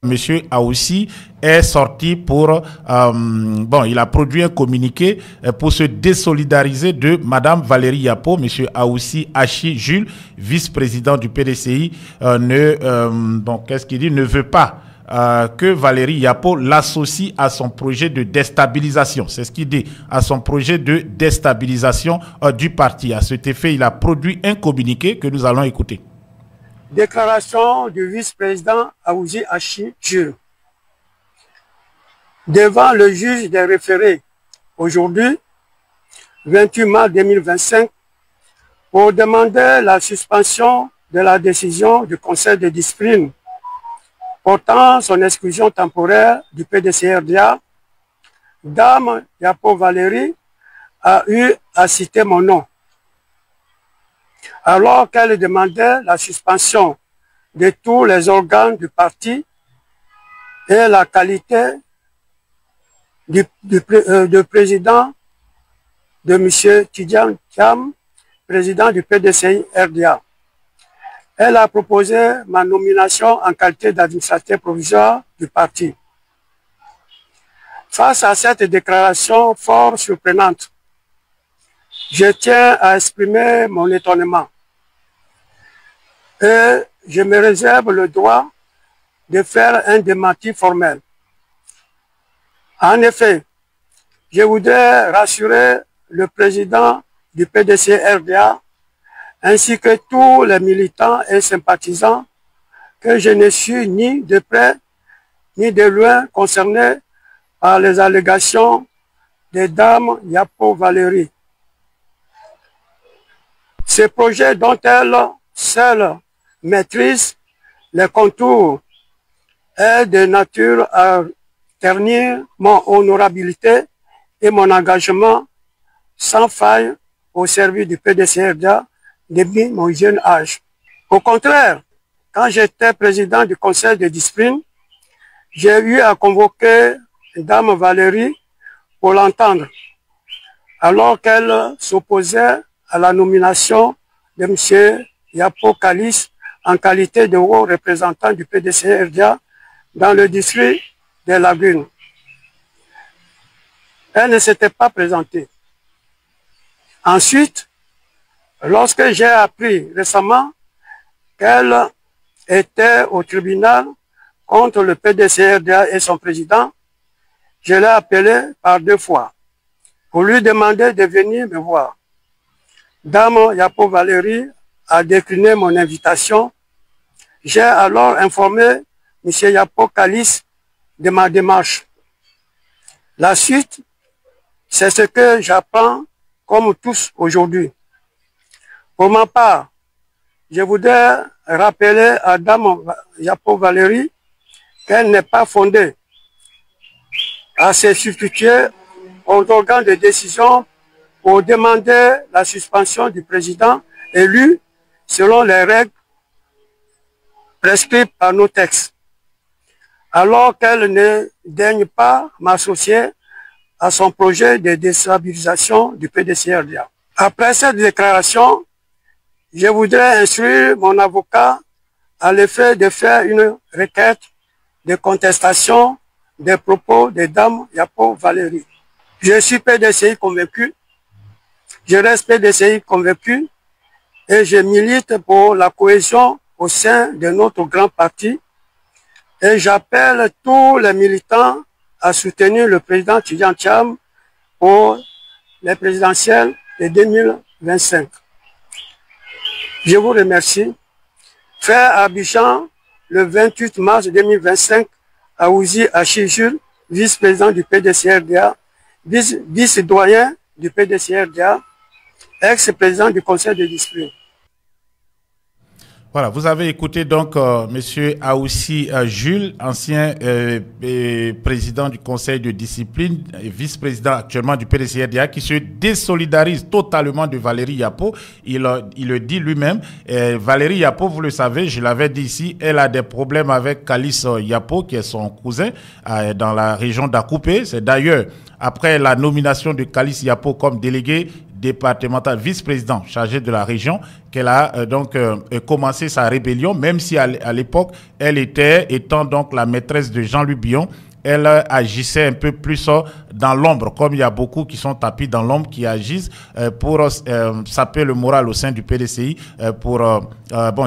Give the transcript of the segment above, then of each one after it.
Monsieur Aoussi est sorti pour, il a produit un communiqué pour se désolidariser de Madame Valérie Yapo. Monsieur Aoussi Achi Jules, vice-président du PDCI, qu'est-ce qu'il dit? Ne veut pas que Valérie Yapo l'associe à son projet de déstabilisation. C'est ce qu'il dit, à son projet de déstabilisation du parti. À cet effet, il a produit un communiqué que nous allons écouter. Déclaration du vice-président Aoussi Achi Jules. Devant le juge des référés, aujourd'hui, 28 mars 2025, pour demander la suspension de la décision du Conseil de discipline portant son exclusion temporaire du PDCRDA, Dame Yapo Valérie a eu à citer mon nom, alors qu'elle demandait la suspension de tous les organes du parti et la qualité de président de M. Tidjane Thiam, président du PDCI RDA. Elle a proposé ma nomination en qualité d'administrateur provisoire du parti. Face à cette déclaration fort surprenante, je tiens à exprimer mon étonnement et je me réserve le droit de faire un démenti formel. En effet, je voudrais rassurer le président du PDC-RDA ainsi que tous les militants et sympathisants que je ne suis ni de près ni de loin concernés par les allégations de Dame Yapo Valérie. Ces projets dont elle seule maîtrise les contours est de nature à ternir mon honorabilité et mon engagement sans faille au service du PDCRDA depuis mon jeune âge. Au contraire, quand j'étais président du conseil de discipline, j'ai eu à convoquer Dame Valérie pour l'entendre, alors qu'elle s'opposait à la nomination de M. Yapo Kalis en qualité de haut représentant du PDCRDA dans le district des Lagunes. Elle ne s'était pas présentée. Ensuite, lorsque j'ai appris récemment qu'elle était au tribunal contre le PDCRDA et son président, je l'ai appelée par 2 fois pour lui demander de venir me voir. Dame Yapo Valérie a décliné mon invitation. J'ai alors informé M. Yapo Kalis de ma démarche. La suite, c'est ce que j'apprends comme tous aujourd'hui. Pour ma part, je voudrais rappeler à Dame Yapo Valérie qu'elle n'est pas fondée à se substituer aux organes de décision pour demander la suspension du président élu selon les règles prescrites par nos textes, alors qu'elle ne daigne pas m'associer à son projet de déstabilisation du PDCRDA. Après cette déclaration, je voudrais instruire mon avocat à l'effet de faire une requête de contestation des propos de Dame Yapo Valérie. Je suis PDCI convaincu, je reste PDCI convaincu et je milite pour la cohésion au sein de notre grand parti et j'appelle tous les militants à soutenir le président Tidjane Thiam pour les présidentielles de 2025. Je vous remercie. Fait à Abidjan, le 28 mars 2025, Aoussi Achi Jules, vice-président du PDCRDA, vice-doyen du PDCRDA, ex-président du conseil de discipline. Voilà, vous avez écouté donc Monsieur Aoussi Jules, ancien président du conseil de discipline, vice-président actuellement du PDCRDA, qui se désolidarise totalement de Valérie Yapo. Il le dit lui-même. Valérie Yapo, vous le savez, je l'avais dit ici, elle a des problèmes avec Kalis Yapo, qui est son cousin, dans la région d'Akoupé. C'est d'ailleurs après la nomination de Kalis Yapo comme délégué départemental, vice-président chargé de la région, qu'elle a commencé sa rébellion, même si à l'époque, elle étant donc la maîtresse de Jean-Louis Billon, elle agissait un peu plus dans l'ombre, comme il y a beaucoup qui sont tapis dans l'ombre, qui agissent pour saper le moral au sein du PDCI,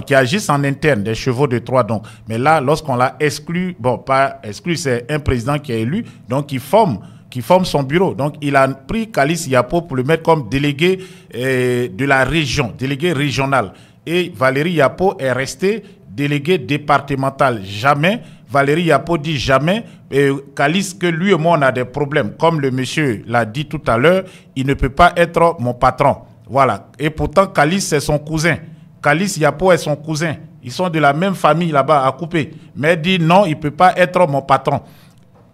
qui agissent en interne, des chevaux de Troie donc. Mais là, lorsqu'on l'a exclu, bon, pas exclu, c'est un président qui est élu, donc qui forme son bureau. Donc, il a pris Kalice Yapo pour le mettre comme délégué de la région, délégué régional. Et Valérie Yapo est restée déléguée départementale. Jamais, Valérie Yapo dit jamais, Kalice, que lui et moi, on a des problèmes. Comme le monsieur l'a dit tout à l'heure, il ne peut pas être mon patron. Voilà. Et pourtant, Kalice, c'est son cousin. Kalice Yapo est son cousin. Ils sont de la même famille là-bas à couper. Mais elle dit non, il ne peut pas être mon patron.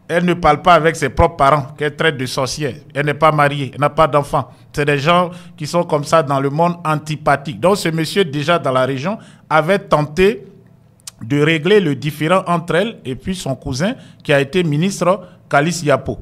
Elle ne parle pas avec ses propres parents, qu'elle traite de sorcière. Elle n'est pas mariée, elle n'a pas d'enfant. C'est des gens qui sont comme ça dans le monde antipathique. Donc ce monsieur, déjà dans la région, avait tenté de régler le différend entre elle et puis son cousin qui a été ministre, Kalice Yapo.